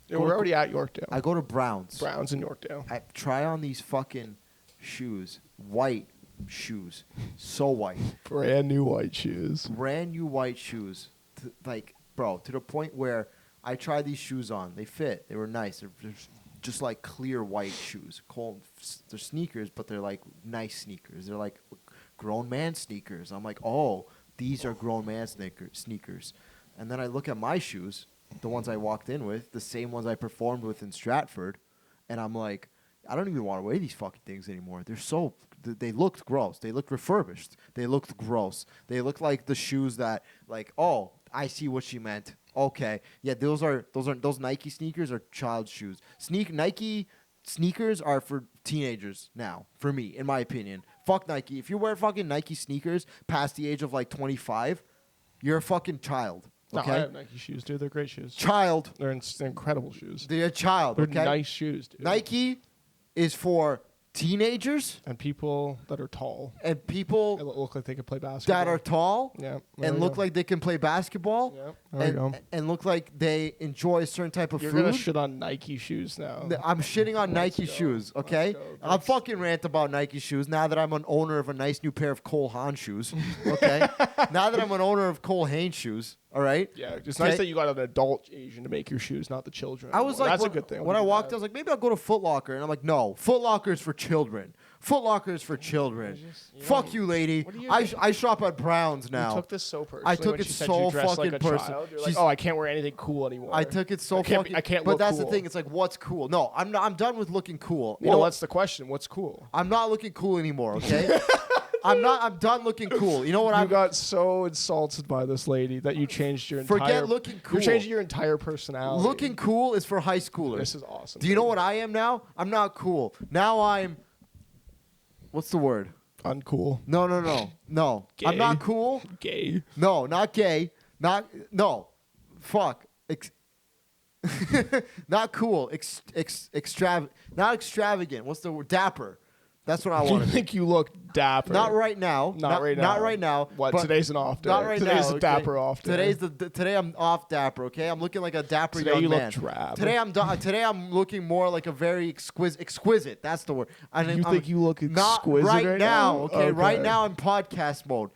Yeah, we're already at Yorkdale. I go to Brown's. Browns in Yorkdale. I try on these fucking shoes. White shoes. So white. Brand new white shoes. Brand new white shoes. To the point where I tried these shoes on. They fit. They were nice. They're just like clear white shoes. They're sneakers, but they're like nice sneakers. They're like grown man sneakers. I'm like, oh, these are grown man sneakers. And then I look at my shoes, the ones I walked in with, the same ones I performed with in Stratford, and I'm like, I don't even want to wear these fucking things anymore. They looked gross. They looked refurbished. They looked gross. They looked like the shoes that, like, oh, I see what she meant. Okay, yeah, those Nike sneakers are child shoes. Nike sneakers are for teenagers now, for me, in my opinion. Fuck Nike. If you wear fucking Nike sneakers past the age of like 25, you're a fucking child. Okay? No, I have Nike shoes, dude. They're great shoes. Child. They're incredible shoes. They're a child. They're okay? nice shoes, dude. Nike is for teenagers and people that are tall. and They people look like they can play basketball. that are tall Yeah. and look like they can play basketball Yeah. There you go. and look like they enjoy a certain type of You're food. gonna shit on Nike shoes now. I'm shitting on Nike go. shoes, okay? Let's go. I'll fucking rant about Nike shoes now that I'm an owner of a nice new pair of Cole Haan shoes, okay? Now that I'm an owner of Cole Hain shoes, all right? Yeah, it's Okay. nice that you got an adult Asian to make your shoes, not the children. I was anymore. like, that's a good thing. When I walked, I was like, maybe I'll go to Foot Locker. And I'm like, no, Foot Locker is for children. Foot Locker is for children. Fuck you, lady. what do you I shop at Browns now. You took this so personally. I took when it she said so you dressed fucking like a personal. child. You're She's- like, oh, I can't wear anything cool anymore. I took it so I can't, fucking. I can't but look that's cool. the thing. It's like, what's cool? No, I'm not. I'm done with looking cool. Well, that's the question. What's cool? I'm not looking cool anymore. Okay. I'm done looking cool. You know what? You I got so insulted by this lady that you changed your entire. Forget looking cool. You're changing your entire personality. Looking cool is for high schoolers. This is awesome. Do you know what I am now? I'm not cool. Now I'm. What's the word? Uncool. No. Gay. I'm not cool. Gay. No, not gay. Fuck. Not cool. Not extravagant. What's the word? Dapper. That's what I You want. think you look dapper? Not right now. Not right now. Not right now. What? but Today's an off day. Not right Today's now. a dapper off day. Today I'm off dapper. Okay, I'm looking like a dapper Today young you man. look drab. Today I'm looking more like a very exquisite. That's the word. You think you look not exquisite right now? now? Okay, right now in podcast mode.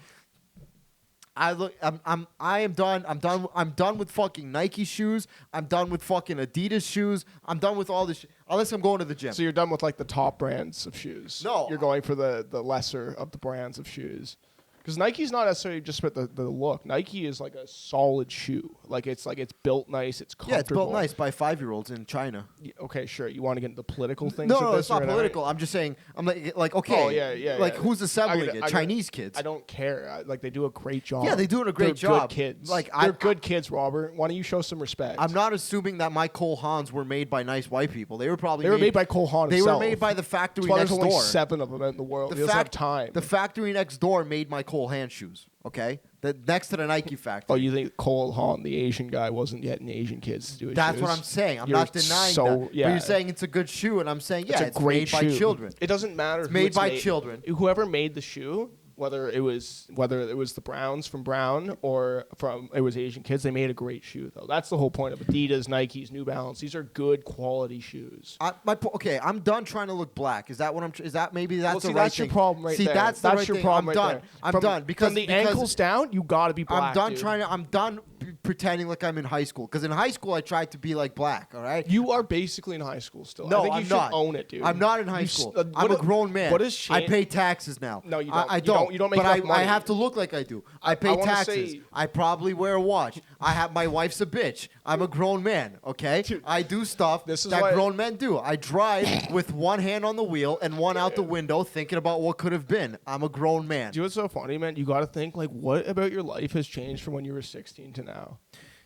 I am done. I'm done with fucking Nike shoes. I'm done with fucking Adidas shoes. I'm done with all this unless I'm going to the gym. So you're done with like the top brands of shoes. No. You're going for the lesser of the brands of shoes. Because Nike's not necessarily just about the look. Nike is like a solid shoe. It's built nice. It's comfortable. Yeah, it's built nice by 5-year-olds in China. Okay, sure. You want to get into the political things? No, of no, this it's not or not? political. I'm just saying. I'm like okay. Oh yeah. Like who's assembling it? Chinese kids. I don't care. They do a great job. Yeah, they're doing a great They're job. Good kids. They're good kids, Robert. Why don't you show some respect? I'm not assuming that my Cole Haans were made by nice white people. They were probably made by Cole Haan They himself. were made by the factory That's why next there's only door. 7 of them in the world. He doesn't have time. The factory next door made my Cole Haan shoes. Okay, next to the Nike factory. Oh, you think Cole Haan, the Asian guy, wasn't getting Asian kids to do his That's shoes? what I'm saying. I'm You're not denying so- that. yeah. But you're saying it's a good shoe, and I'm saying, yeah, it's great made by shoe. children. It doesn't matter. It's who made by children. Whoever made the shoe, whether it was the Browns from Brown or from it was Asian kids, they made a great shoe though. That's the whole point of Adidas, Nikes, New Balance. These are good quality shoes. Okay, I'm done trying to look black. Is that what I'm? Is that maybe that's the right that's thing? your problem right see, there. that's the right your thing. problem I'm right done. there. I'm done because from the ankles down, you got to be black. I'm done dude. I'm done pretending like I'm in high school. Because in high school, I tried to be like black. All right. You are basically in high school still. No, I think I'm you should not. own it, dude. I'm not in high school. I'm a grown man. What is I pay taxes now. No, you don't. I don't. You don't make but enough I money. have to look like I do. I pay wanna taxes. say- I probably wear a watch. My wife's a bitch. I'm a grown man. Okay. Dude, I do stuff this is that why- grown men do. I drive with one hand on the wheel and one out the window, thinking about what could have been. I'm a grown man. Do you know what's so funny, man? You got to think what about your life has changed from when you were 16 to now?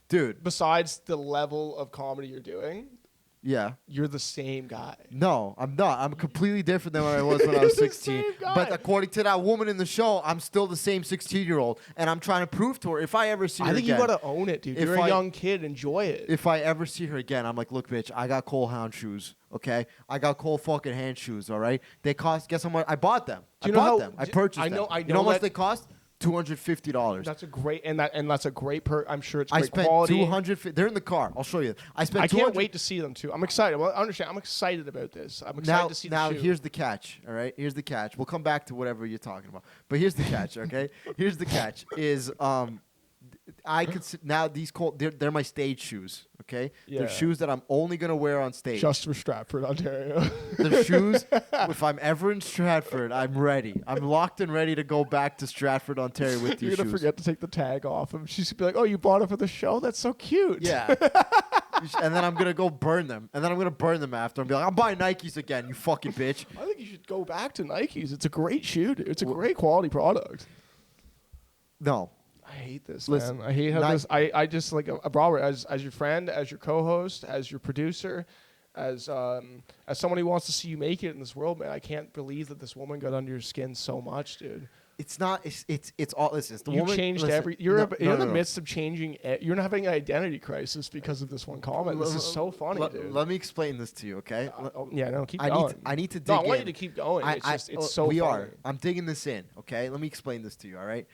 Dude. Besides the level of comedy you're doing, Yeah. you're the same guy. No, I'm not. I'm completely different than what I was when I was You're the 16. same guy. But according to that woman in the show, I'm still the same 16-year-old, and I'm trying to prove to her if I ever see her I think again. you got to own it, dude. If You're a I- young kid. Enjoy it. If I ever see her again, I'm like, look, bitch, I got Cole Hound shoes. Okay, I got Cole fucking hand shoes. All right, they cost. Guess how much? I bought them. Do you I know bought how- them. I d- purchased I know- them. I You know know how much that- they cost? $250. That's a great and that's a great I'm sure it's I great spent quality. 200. They're in the car. I'll show you. I spent. I can't 200 wait to see them too. I'm excited. Well, I understand. I'm excited about this. I'm excited to see the shoe. Here's the catch. All right, here's the catch. We'll come back to whatever you're talking about. But here's the catch. Okay, here's the catch. Is I could now these they're my stage shoes. Okay, Yeah. they're shoes that I'm only gonna wear on stage. Just for Stratford, Ontario. The shoes. If I'm ever in Stratford, I'm ready. I'm locked and ready to go back to Stratford, Ontario with You're these gonna shoes. forget to take the tag off him. She's gonna be like, "Oh, you bought it for the show? That's so cute." Yeah. And then I'm gonna go burn them. And then I'm gonna burn them after and be like, I'm buying Nikes again, you fucking bitch. I think you should go back to Nikes. It's a great shoe, dude. It's a great quality product. No. I hate this, Listen, man. I hate how Nike- this. I just like Robert as your friend, as your co-host, as your producer, as someone who wants to see you make it in this world, man. I can't believe that this woman got under your skin so much, dude. It's not. It's all. Listen, it's the You woman. changed listen, You're no, you're in the no. midst of changing. You're not having an identity crisis because of this one comment. This is so funny, dude. Let me explain this to you, okay? Yeah, no, keep I going. need to dig No, I want in. you to keep going. It's so we funny. are. I'm digging this in, okay? Let me explain this to you, all right?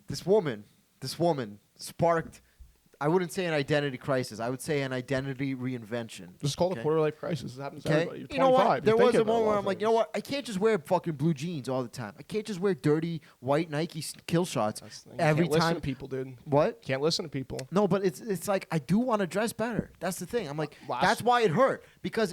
This woman sparked. I wouldn't say an identity crisis. I would say an identity reinvention. Just call it okay? a quarter life crisis. It happens to Okay. everybody. You're 25. You know what? There You're was thinking a about moment where lot I'm of like, you know things. what? I can't just wear fucking blue jeans all the time. I can't just wear dirty white Nike kill shots That's the thing. every Can't listen time. to people, dude. What? Can't listen to people. No, but it's like I do want to dress better. That's the thing. I'm like, Last- that's why it hurt because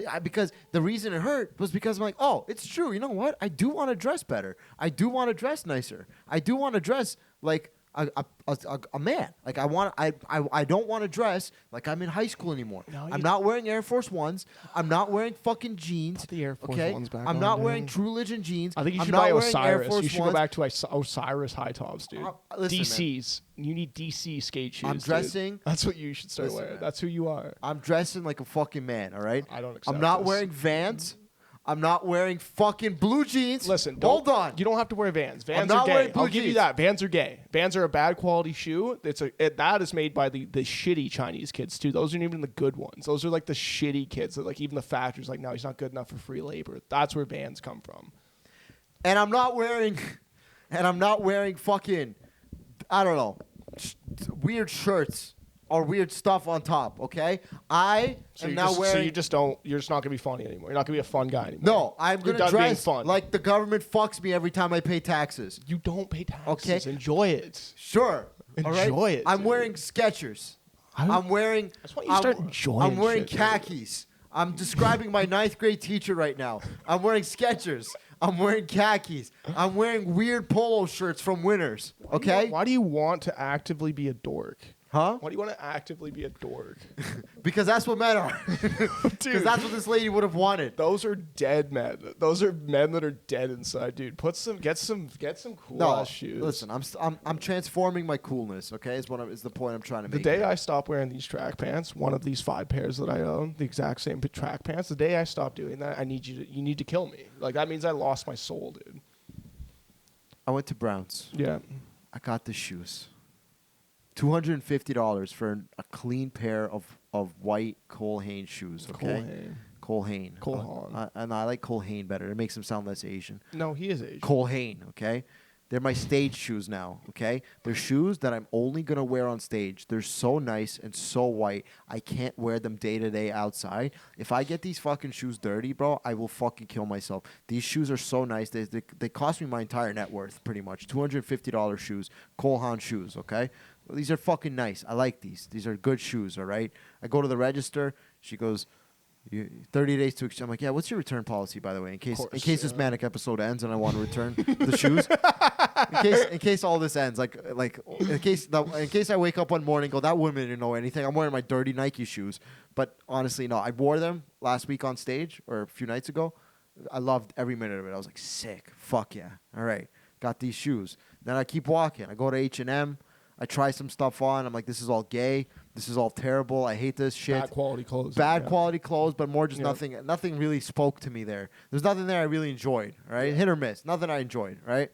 the reason it hurt was because I'm like, oh, it's true. You know what? I do want to dress better. I do want to dress nicer. I do want to dress like a man. Like I don't want to dress like I'm in high school anymore. No, I'm not wearing Air Force Ones. I'm not wearing fucking jeans. Put the Air Force okay? Ones back I'm on, not dude. wearing True Religion jeans. I think you I'm should not buy wearing Air Osiris. Force You should Ones. go back to Osiris high tops, dude. Listen, DCs. You need DC skate shoes. I'm dressing. Dude. That's what you should start Listen, wearing. man. That's who you are. I'm dressing like a fucking man. All right. I don't accept I'm not this. wearing Vans. I'm not wearing fucking blue jeans. Listen, hold on. You don't have to wear Vans. Vans not are wearing gay. blue I'll give you jeans. that. Vans are gay. Vans are a bad quality shoe. That is made by the shitty Chinese kids too. Those aren't even the good ones. Those are like the shitty kids that like even the factory's like, no, he's not good enough for free labor. That's where Vans come from. And I'm not wearing fucking, I don't know, weird shirts or weird stuff on top. Okay, I am now wearing. So you just don't. You're just not gonna be funny anymore. You're not gonna be a fun guy anymore. No, I'm You're gonna done being dress fun. like the government fucks me every time I pay taxes. You don't pay taxes. Okay. Enjoy it. Sure. Enjoy all right? it, I'm dude. wearing Skechers. I I'm wearing. just want you to start enjoying I'm wearing shit, dude. khakis. I'm describing my 9th grade teacher right now. I'm wearing Skechers. I'm wearing khakis. I'm wearing weird polo shirts from Winners. Okay? Why do you want to actively be a dork? Huh? Why do you want to actively be a dork? Because that's what men are. Because that's what this lady would have wanted. Those are dead men. Those are men that are dead inside, dude. Get some cool ass shoes. Listen, I'm transforming my coolness. Okay, is the point I'm trying to The make. day I stop wearing these track pants, one of these 5 pairs that I own, the exact same track pants, the day I stop doing that, you need to kill me. Like that means I lost my soul, dude. I went to Browns. Yeah. I got the shoes. $250 for a clean pair of white Cole Hain shoes. Okay, Cole Hain. Cole Haan. And I like Cole Hain better. It makes him sound less Asian. No, he is Asian. Cole Hain. Okay, they're my stage shoes now. Okay, they're shoes that I'm only gonna wear on stage. They're so nice and so white. I can't wear them day to day outside. If I get these fucking shoes dirty, bro, I will fucking kill myself. These shoes are so nice. They cost me my entire net worth, pretty much. $250 shoes, Cole Haan shoes. Okay. Well, these are fucking nice. I like these. These are good shoes, all right? I go to the register. She goes, 30 days to exchange. I'm like, yeah, what's your return policy, by the way? In case this manic episode ends and I want to return the shoes. In case all this ends. In case I wake up one morning and go, that woman didn't know anything. I'm wearing my dirty Nike shoes. But honestly, no. I wore them last week on stage or a few nights ago. I loved every minute of it. I was like, sick. Fuck yeah. All right. Got these shoes. Then I keep walking. I go to H&M. I try some stuff on. I'm like, this is all gay. This is all terrible. I hate this shit. Bad quality clothes. Bad yeah. quality clothes, but more just nothing really spoke to me there. There's nothing there I really enjoyed, right? Hit or miss. Nothing I enjoyed, right?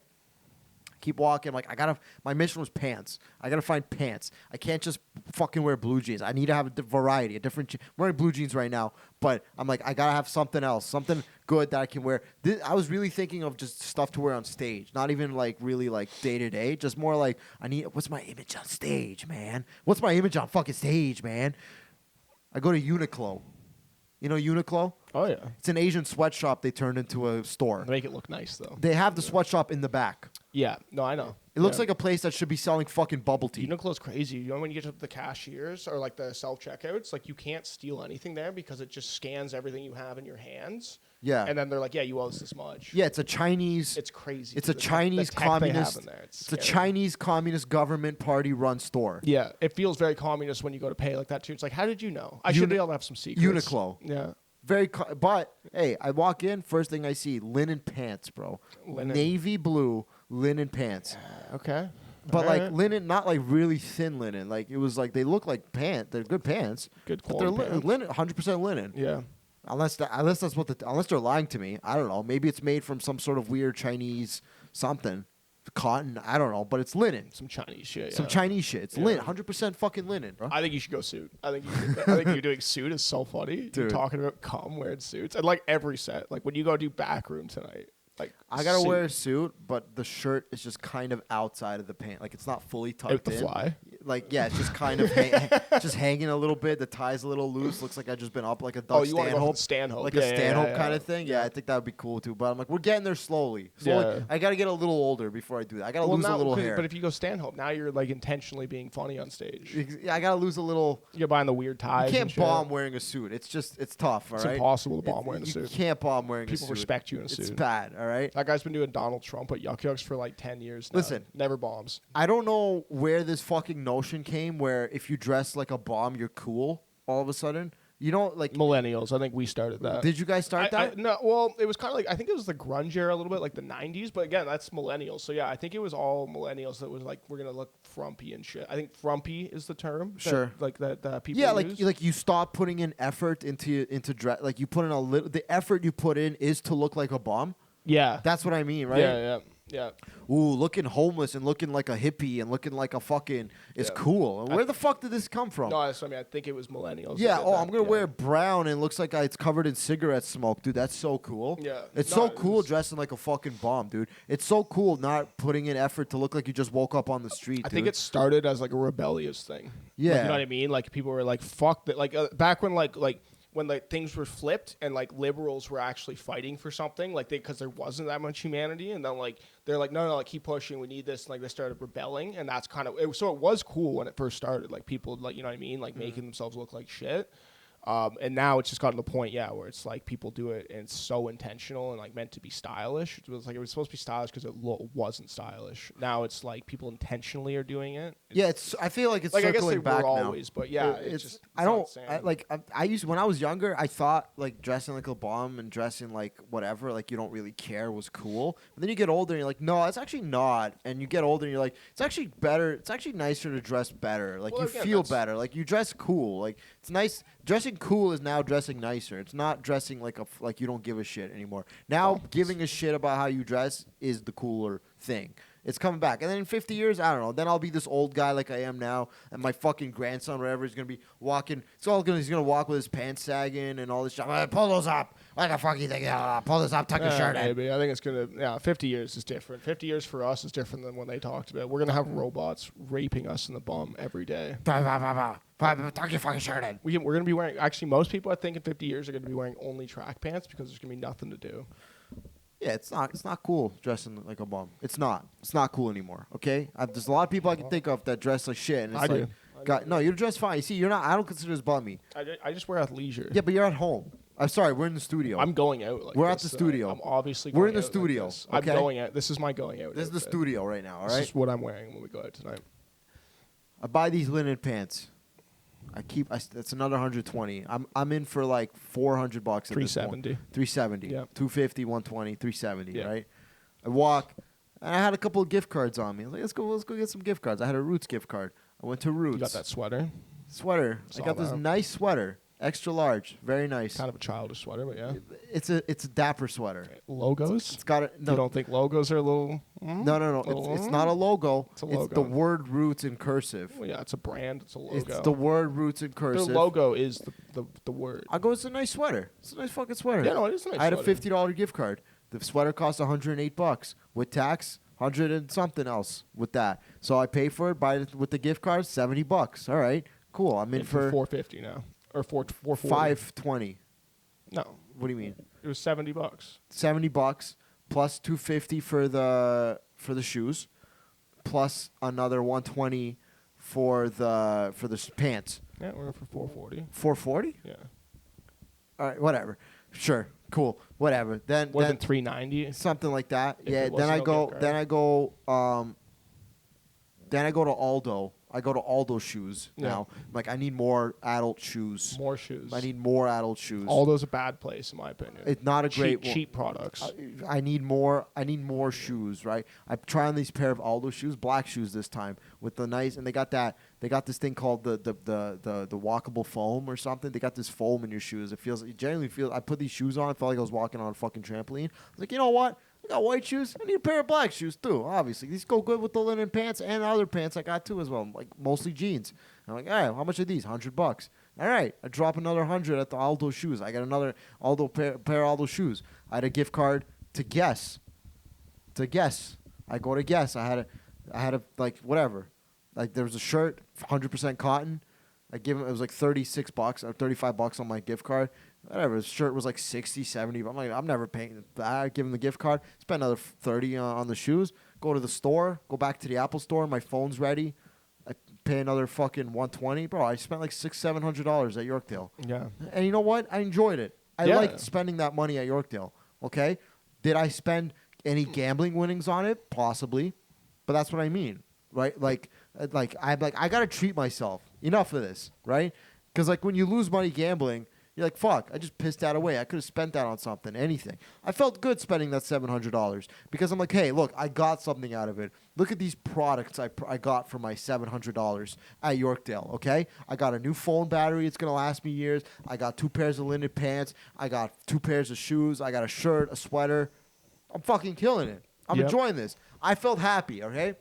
Keep walking. I'm like, my mission was pants. I gotta find pants. I can't just fucking wear blue jeans. I need to have a variety, a different. I'm wearing blue jeans right now, but I'm like, I gotta have something else, something good that I can wear. I was really thinking of just stuff to wear on stage, not even like really like day to day, just more like what's my image on stage, man? What's my image on fucking stage, man? I go to Uniqlo. You know Uniqlo? Oh yeah. It's an Asian sweatshop they turned into a store. Make it look nice though. They have the sweatshop in the back. Yeah. No, I know. It looks like a place that should be selling fucking bubble tea. Uniqlo's crazy. You know when you get to the cashiers or like the self checkouts, like you can't steal anything there because it just scans everything you have in your hands. Yeah. And then they're like, yeah, you owe us this much. Yeah, it's a Chinese. It's crazy. It's a The Chinese tech they have communist. in there. It's a scary. Chinese communist government party run store. Yeah, it feels very communist when you go to pay like that too. It's like, how did you know? I should be able to have some secrets. Uniqlo. Yeah. But hey, I walk in, first thing I see, linen pants, bro. Linen. Navy blue linen pants. Okay. But All like right. linen, not like really thin linen. Like it was like they look like pants. They're good pants. Good But they're quality pants. linen, 100% linen. Yeah. Unless that's unless they're lying to me. I don't know. Maybe it's made from some sort of weird Chinese something. Cotton, I don't know, but it's linen. Some Chinese shit. Some yeah. Chinese shit. It's linen, 100% fucking linen, bro. I think you should go suit. I think you doing suit is so funny. You're Dude. talking about cum wearing suits and like every set. Like when you go do backroom tonight, like I gotta suit. wear a suit, but the shirt is just kind of outside of the pant. Like it's not fully tucked Out the in. fly. like yeah, it's just kind of just hanging a little bit. The tie's a little loose. Looks like I've just been up like a Dutch you want to go Stanhope. for Stanhope. Like Yeah, a yeah, Stanhope yeah, kind yeah. of thing. Yeah, I think that would be cool too. But I'm like, we're getting there slowly. Yeah. I got to get a little older before I do that. I got to Well, lose a now, little 'cause- hair. But if you go Stanhope, now you're like intentionally being funny on stage. I got to lose a little. You're buying the weird ties. You can't and shit. bomb wearing a suit. It's tough. All It's right. impossible to bomb wearing a You suit. can't bomb wearing a suit. People respect you in a suit. It's bad. All right. That guy's been doing Donald Trump at Yuck Yucks for like 10 years now. Listen. Never bombs. I don't know where this fucking notion came where if you dress like a bomb, you're cool all of a sudden. You know, like, Millennials. I think we started that. did you guys start that? No, well, it was kind of like, I think it was the grunge era a little bit, like the 90s. But again, that's millennials. So yeah, I think it was all millennials that was like, we're going to look frumpy and shit. I think frumpy is the term. Sure. That people Yeah, use. like you stop putting in effort into dress. Like you put in a little. The effort you put in is to look like a bomb. Yeah. That's what I mean, right? Yeah. Ooh, looking homeless and looking like a hippie and looking like a fucking is Yeah. cool. And where the fuck did this come from? No, that's what I mean. I think it was millennials. that Yeah. did Oh, that. I'm gonna Yeah. wear brown and it looks like it's covered in cigarette smoke, dude. That's so cool. Yeah. It's No, so it cool was- dressing like a fucking bomb, dude. It's so cool not putting in effort to look like you just woke up on the street. I think it started as like a rebellious thing. Like, Yeah. you know what I mean? Like people were like, "Fuck that!" Like back when when like things were flipped and like liberals were actually fighting for something, like because there wasn't that much humanity, and then like they're like, no, like keep pushing, we need this. And, like they started rebelling, and that's kind of it. So it was cool when it first started. Like people, like you know what I mean, like making themselves look like shit. And now it's just gotten to the point, yeah, where it's like people do it and it's so intentional and like meant to be stylish. It was like it was supposed to be stylish because it wasn't stylish. Now it's like people intentionally are doing it. Yeah, I feel like it's Like I guess they circling back were now. always, but yeah, It's just I it's don't not the I, same. like I used when I was younger. I thought like dressing like a bomb and dressing like whatever, like you don't really care, was cool. But then you get older and you're like, no, it's actually not. And you get older and you're like, it's actually better. It's actually nicer to dress better. Like Well, you again, feel that's- better. Like you dress cool. Like it's nice. Dressing cool is now dressing nicer. It's not dressing like you don't give a shit anymore. Now giving a shit about how you dress is the cooler thing. It's coming back. And then in 50 years, I don't know. Then I'll be this old guy like I am now, and my fucking grandson, whatever, is gonna be walking. He's gonna walk with his pants sagging and all this shit. Pull those up. What the fuck you think? Pull this up. Tuck your shirt in. Maybe I think it's gonna. Yeah, 50 years is different. 50 years for us is different than when they talked about. We're gonna have robots raping us in the bum every day. Tuck your fucking shirt in. We're gonna be wearing. Actually, most people I think in 50 years are gonna be wearing only track pants because there's gonna be nothing to do. Yeah, it's not cool dressing like a bum. It's not cool anymore. Okay, there's a lot of people I can think of that dress like shit. And it's I do. like, God, no, you dress fine. You see, you're not. I don't consider this bummy. I just wear athleisure. Yeah, but you're at home. I'm sorry, we're in the studio. I'm going out. Like We're this. at the studio. I'm obviously. We're going in the out like studio, this. okay? I'm going out. This is my going out. This is the outfit. studio right now. All This right. is what I'm wearing when we go out tonight. I buy these linen pants. It's another 120. I'm in for like $400 at this point. 370. 370. Yeah. 250, 120, 370. Yeah. Right. I walk, and I had a couple of gift cards on me. I was like, let's go get some gift cards. I had a Roots gift card. I went to Roots. You got that sweater? Sweater. I Saw got this that. nice sweater, extra large, very nice. Kind of a childish sweater, but yeah. It's a dapper sweater. Logos? It's got a You don't think logos are a little? no. It's not a logo. It's a It's the logo. word Roots in cursive. Well, yeah, it's a brand. It's a logo. It's the word Roots in The cursive. logo is the word. I go, it's a nice sweater. It's a nice fucking sweater. Yeah, no, it is a nice I had sweater. a $50 gift card. The sweater cost $108 with tax, 100 and something else with that. So I pay for it, buy it with the gift card, $70. All right, cool. I'm in for $450 now, or $440. $520. No, What do you mean? it was $70. $70 plus $250 for the shoes, plus another $120 for the pants. Yeah, we're in for $440. $440? Yeah, All right, whatever. Sure, cool, whatever. Then more than $390. something like that. If Yeah. it Then I wasn't a go. gift card. Then I go to Aldo. I go to Aldo shoes Yeah. now. Like I need more adult shoes. More shoes. I need more adult shoes. Aldo's a bad place in my opinion. It's not a great one. cheap products. I need more. I need more shoes. Right. I'm trying these pair of Aldo shoes, black shoes this time, with the nice. And they got that. They got this thing called the walkable foam or something. They got this foam in your shoes. It genuinely feels. I put these shoes on. I felt like I was walking on a fucking trampoline. I was like, you know what? I got white shoes. I need a pair of black shoes too. Obviously, these go good with the linen pants and other pants I got too as well. Like mostly jeans. I'm like, all right, how much are these? $100. All right, I drop another 100 at the Aldo shoes. I got another Aldo pair of Aldo shoes. I had a gift card to Guess. I go to Guess. I had a like whatever. Like there was a shirt, 100% cotton. I give him, it was like $36 or $35 on my gift card. Whatever, his shirt was like 60, 70. I'm like, I'm never paying that. I give him the gift card, spend another 30 on the shoes, go to the store, go back to the Apple store, my phone's ready. I pay another fucking 120. Bro, I spent like $600-700 at Yorkdale. Yeah. And you know what? I enjoyed it. I Yeah. liked spending that money at Yorkdale. Okay? Did I spend any gambling winnings on it? Possibly. But that's what I mean. Right? I'm like, I gotta treat myself. Enough of this, right? Because like when you lose money gambling, you're like, fuck, I just pissed that away. I could have spent that on something, anything. I felt good spending that $700 because I'm like, hey, look, I got something out of it. Look at these products I got for my $700 at Yorkdale, okay? I got a new phone battery. It's going to last me years. I got 2 pairs of linen pants. I got 2 pairs of shoes. I got a shirt, a sweater. I'm fucking killing it. I'm enjoying this. I felt happy, okay?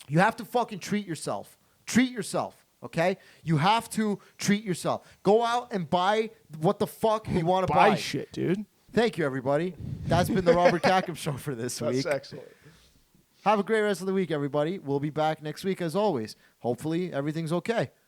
You have to fucking treat yourself. Treat yourself. Okay? You have to treat yourself. Go out and buy what the fuck you want to buy. Buy shit, dude. Thank you, everybody. That's been the Robert Khakham Show for this week. That's excellent. Have a great rest of the week, everybody. We'll be back next week as always. Hopefully, everything's okay.